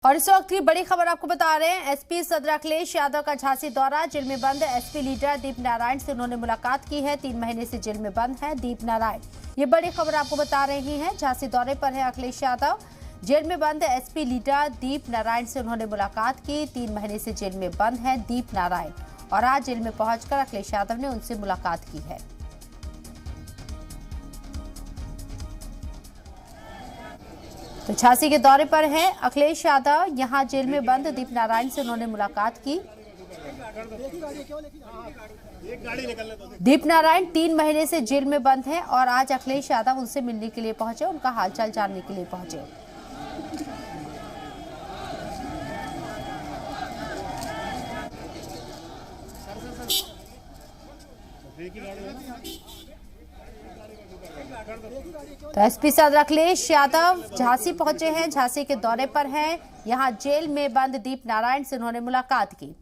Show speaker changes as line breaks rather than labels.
और इस वक्त की बड़ी खबर आपको बता रहे हैं। एसपी सदर अखिलेश यादव का झांसी दौरा। जेल में बंद एसपी लीडर दीप नारायण से उन्होंने मुलाकात की है। 3 महीने से जेल में बंद है दीप नारायण। ये बड़ी खबर आपको बता रही हैं। झांसी दौरे पर है अखिलेश यादव। जेल में बंद एसपी लीडर दीप नारायण से उन्होंने मुलाकात की। 3 महीने से जेल में बंद है दीप नारायण और आज जेल में पहुंचकर अखिलेश यादव ने उनसे मुलाकात की है। तो झांसी के दौरे पर है अखिलेश यादव। यहां जेल में बंद दीप नारायण से उन्होंने मुलाकात की। दीप नारायण 3 महीने से जेल में बंद हैं और आज अखिलेश यादव उनसे मिलने के लिए पहुंचे, उनका हालचाल जानने के लिए पहुंचे। तो एसपी सदर अखिलेश यादव झांसी पहुंचे हैं, झांसी के दौरे पर हैं। यहां जेल में बंद दीप नारायण से उन्होंने मुलाकात की।